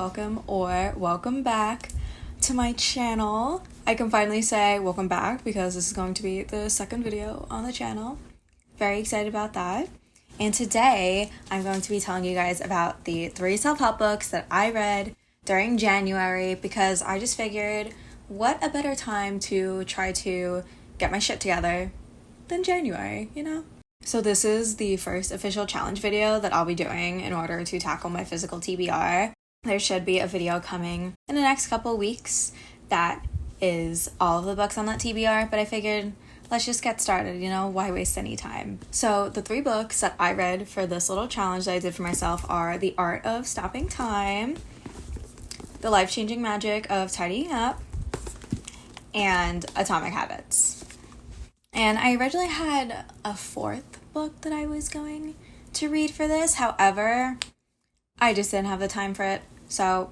welcome or welcome back to my channel. I can finally say welcome back because this is going to be the second video on the channel. Very excited about that. And today I'm going to be telling you guys about the 3 self-help books that I read during January because I just figured what a better time to try to get my shit together than January, you know? So this is the first official challenge video that I'll be doing in order to tackle my physical TBR. There should be a video coming in the next couple weeks that is all of the books on that TBR, but I figured let's just get started, you know, why waste any time? So the 3 books that I read for this little challenge that I did for myself are The Art of Stopping Time, The Life-Changing Magic of Tidying Up, and Atomic Habits. And I originally had a 4th book that I was going to read for this. However, I just didn't have the time for it. So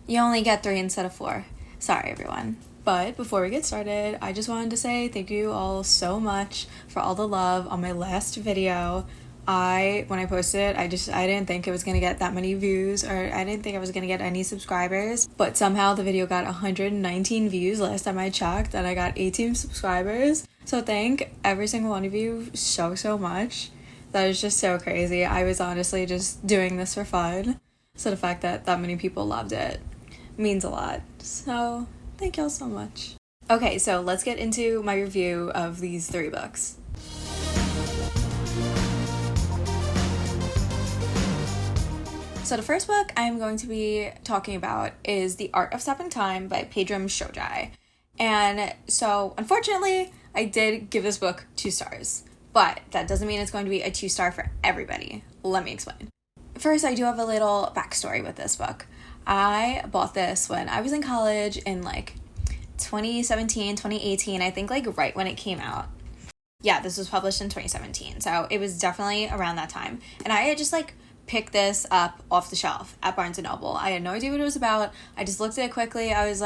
you only get 3 instead of 4. Sorry, everyone. But before we get started, I just wanted to say thank you all so much for all the love on my last video. When I posted it, I didn't think it was going to get that many views, or I didn't think I was going to get any subscribers, but somehow the video got 119 views last time I checked, and I got 18 subscribers. So thank every single one of you so much. That is just so crazy. I was honestly just doing this for fun. So the fact that that many people loved it means a lot. So thank y'all so much. Okay, so let's get into my review of these 3 books. So the first book I'm going to be talking about is The Art of Stopping Time by Pedram Shojai. And so, unfortunately, I did give this book 2 stars. But that doesn't mean it's going to be a 2-star for everybody. Let me explain. First, I do have a little backstory with this book. I bought this when I was in college in 2017, 2018, I think right when it came out. Yeah, this was published in 2017. So it was definitely around that time. And I had just picked this up off the shelf at Barnes & Noble. I had no idea what it was about. I just looked at it quickly. I was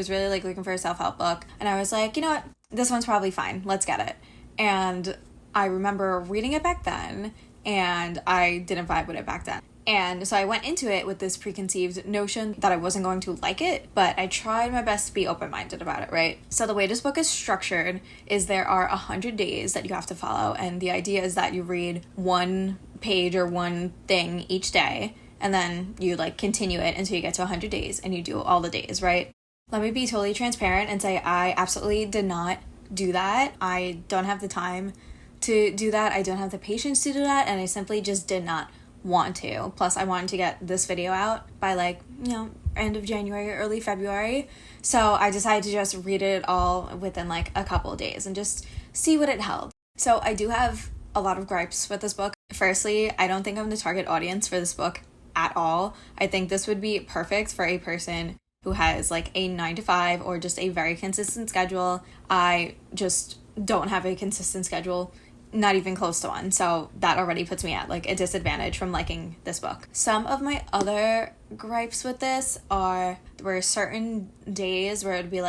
really looking for a self-help book. And I was like, you know what? This one's probably fine. Let's get it. And I remember reading it back then, and I didn't vibe with it back then. And so I went into it with this preconceived notion that I wasn't going to like it, but I tried my best to be open-minded about it, right? So the way this book is structured is there are 100 days that you have to follow, and the idea is that you read 1 page or 1 thing each day, and then you continue it until you get to 100 days, and you do all the days, right? Let me be totally transparent and say I absolutely did not do that. I don't have the time to do that. I don't have the patience to do that, and I simply just did not want to. Plus, I wanted to get this video out by end of January, early February. So I decided to just read it all within a couple of days and just see what it held. So I do have a lot of gripes with this book. Firstly, I don't think I'm the target audience for this book at all. I think this would be perfect for a person who has a 9-to-5 or just a very consistent schedule. I just don't have a consistent schedule. Not even close to one, so that already puts me at a disadvantage from liking this book. Some of my other gripes with this were certain days where it'd be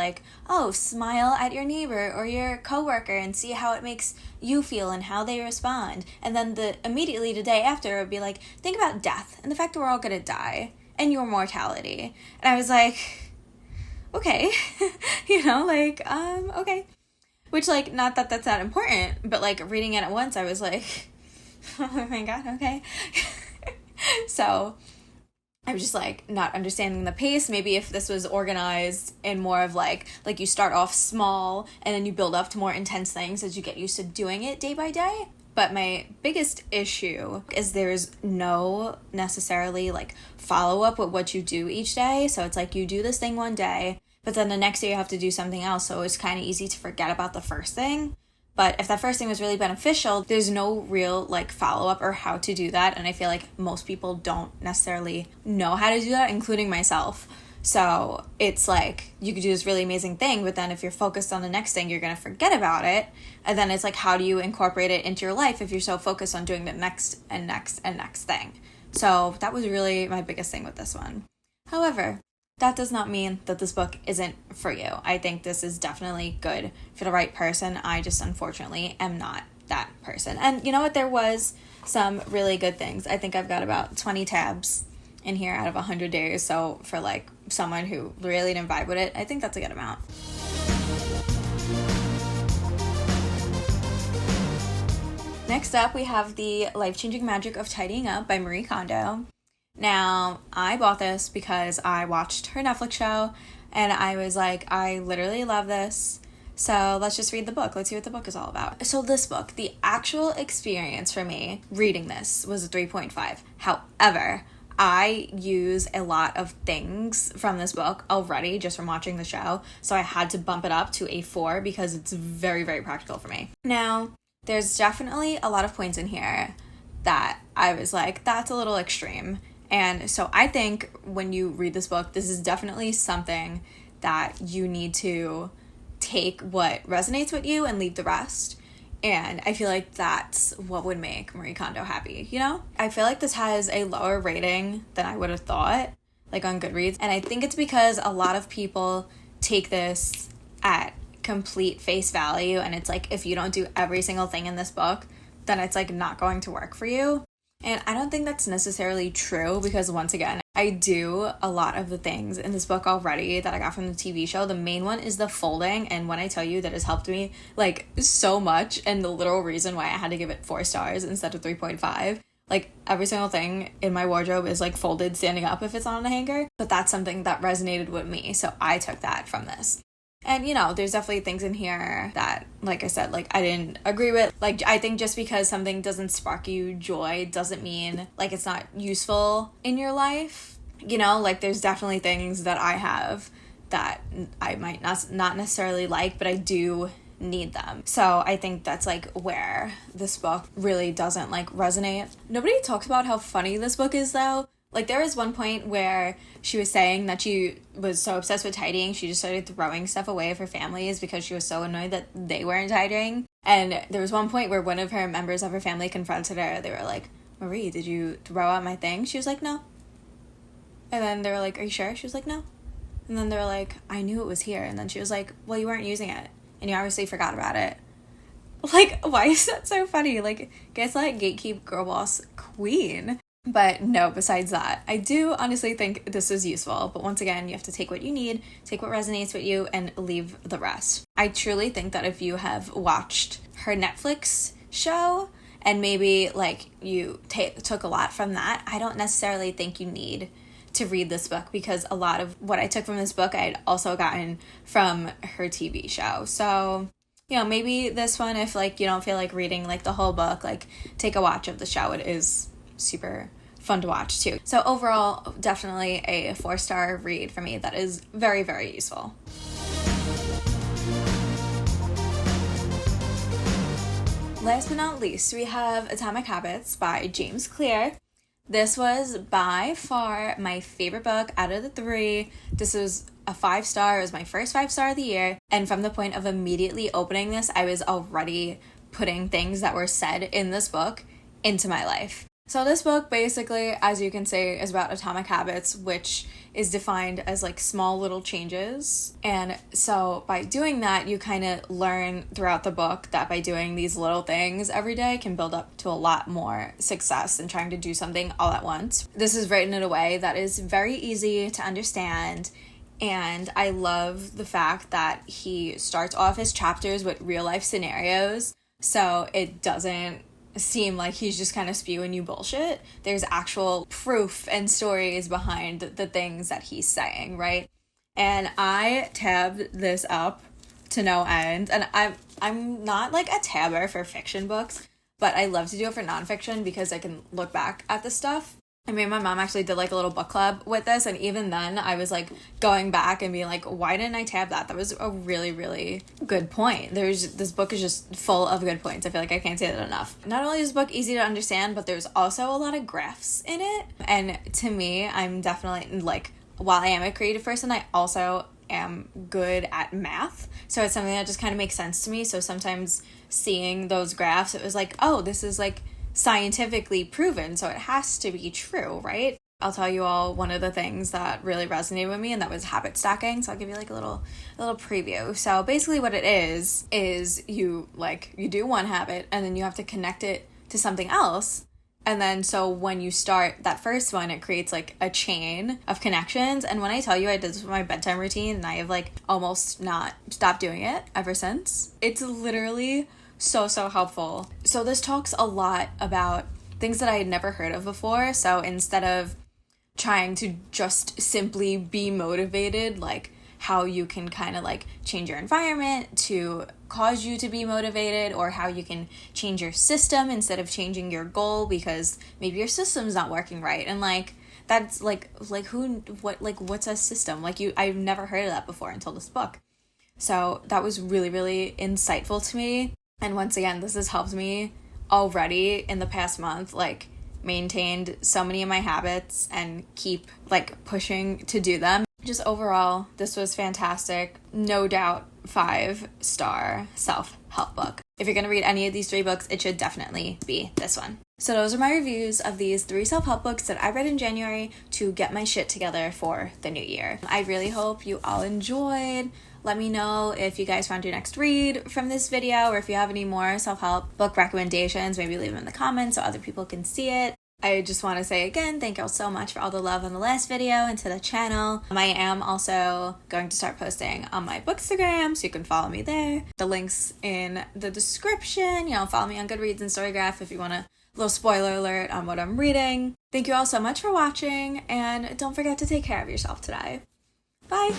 oh, smile at your neighbor or your coworker and see how it makes you feel and how they respond. And then immediately the day after it would be think about death and the fact that we're all gonna die and your mortality. And I was okay, okay. Which, not that that's that important, but, reading it at once, I was oh my god, okay. So, I was just, not understanding the pace. Maybe if this was organized in more of, you start off small, and then you build up to more intense things as you get used to doing it day by day. But my biggest issue is there's no necessarily, follow-up with what you do each day. So it's you do this thing one day, but then the next day you have to do something else, so it's kind of easy to forget about the first thing. But if that first thing was really beneficial, there's no real follow-up or how to do that, and I feel most people don't necessarily know how to do that, including myself. So it's you could do this really amazing thing, but then if you're focused on the next thing, you're going to forget about it. And then it's how do you incorporate it into your life if you're so focused on doing the next and next and next thing? So that was really my biggest thing with this one. However, that does not mean that this book isn't for you. I think this is definitely good for the right person. I just unfortunately am not that person. And you know what? There was some really good things. I think I've got about 20 tabs in here out of 100 days. So for like someone who really didn't vibe with it, I think that's a good amount. Next up, we have The Life-Changing Magic of Tidying Up by Marie Kondo. Now, I bought this because I watched her Netflix show and I was like, I literally love this. So let's just read the book. Let's see what the book is all about. So this book, the actual experience for me reading this was a 3.5. However, I use a lot of things from this book already just from watching the show. So I had to bump it up to a 4 because it's very, very practical for me. Now, there's definitely a lot of points in here that I was like, that's a little extreme. And so I think when you read this book, this is definitely something that you need to take what resonates with you and leave the rest. And I feel like that's what would make Marie Kondo happy, you know? I feel like this has a lower rating than I would have thought, like on Goodreads. And I think it's because a lot of people take this at complete face value. And it's like, if you don't do every single thing in this book, then it's like not going to work for you. And I don't think that's necessarily true because, once again, I do a lot of the things in this book already that I got from the TV show. The main one is the folding, and when I tell you that has helped me like so much, and the literal reason why I had to give it 4 stars instead of 3.5. Like, every single thing in my wardrobe is like folded standing up if it's on a hanger, but that's something that resonated with me, so I took that from this. And, you know, there's definitely things in here that, like I said, like I didn't agree with. Like, I think just because something doesn't spark you joy doesn't mean like it's not useful in your life. You know, like there's definitely things that I have that I might not necessarily like, but I do need them. So I think that's like where this book really doesn't like resonate. Nobody talks about how funny this book is though. Like, there was one point where she was saying that she was so obsessed with tidying, she just started throwing stuff away of her families because she was so annoyed that they weren't tidying. And there was one point where one of her members of her family confronted her. They were like, Marie, did you throw out my thing? She was like, no. And then they were like, are you sure? She was like, no. And then they were like, I knew it was here. And then she was like, well, you weren't using it. And you obviously forgot about it. Like, why is that so funny? Like, gaslight, gatekeep, girl boss, queen. But no, besides that, I do honestly think this is useful. But once again, you have to take what you need, take what resonates with you, and leave the rest. I truly think that if you have watched her Netflix show and maybe like you took a lot from that, I don't necessarily think you need to read this book because a lot of what I took from this book I had also gotten from her TV show. So, you know, maybe this one, if like you don't feel like reading like the whole book, like take a watch of the show. It is super fun to watch too. So overall, definitely a 4-star read for me that is very, very useful. Last but not least, we have Atomic Habits by James Clear. This was by far my favorite book out of the 3. This was a 5-star. It was my first 5-star of the year. And from the point of immediately opening this, I was already putting things that were said in this book into my life. So this book basically, as you can see, is about atomic habits, which is defined as like small little changes. And so by doing that, you kind of learn throughout the book that by doing these little things every day can build up to a lot more success than trying to do something all at once. This is written in a way that is very easy to understand. And I love the fact that he starts off his chapters with real life scenarios. So it doesn't seem like he's just kind of spewing you bullshit. There's actual proof and stories behind the things that he's saying, right? And I tabbed this up to no end. And I'm not like a tabber for fiction books, but I love to do it for nonfiction because I can look back at the stuff. I mean, my mom actually did like a little book club with this, and even then I was like going back and being like, why didn't I tab that? That was a really, really good point. This book is just full of good points. I feel like I can't say that enough. Not only is the book easy to understand, but there's also a lot of graphs in it. And to me, I'm definitely like, while I am a creative person, I also am good at math. So it's something that just kind of makes sense to me. So sometimes seeing those graphs, it was like, oh, this is like scientifically proven, so it has to be true, right? I'll tell you all one of the things that really resonated with me, and that was habit stacking. So I'll give you like a little preview. So basically what it is you do one habit and then you have to connect it to something else, And then so when you start that first one, it creates like a chain of connections. And when I tell you I did this with my bedtime routine and I have like almost not stopped doing it ever since, it's literally so helpful. So this talks a lot about things that I had never heard of before. So instead of trying to just simply be motivated, like how you can kind of like change your environment to cause you to be motivated, or how you can change your system instead of changing your goal because maybe your system's not working right. And like that's what's a system? Like I've never heard of that before until this book. So that was really insightful to me. And once again, this has helped me already in the past month, like maintained so many of my habits and keep like pushing to do them. Just overall, this was fantastic. No doubt 5-star self-help book. If you're going to read any of these 3 books, it should definitely be this one. So those are my reviews of these 3 self-help books that I read in January to get my shit together for the new year. I really hope you all enjoyed. Let me know if you guys found your next read from this video, or if you have any more self-help book recommendations, maybe leave them in the comments so other people can see it. I just want to say again, thank y'all so much for all the love on the last video and to the channel. I am also going to start posting on my Bookstagram, so you can follow me there. The link's in the description. Follow me on Goodreads and Storygraph if you want a little spoiler alert on what I'm reading. Thank you all so much for watching, and don't forget to take care of yourself today. Bye!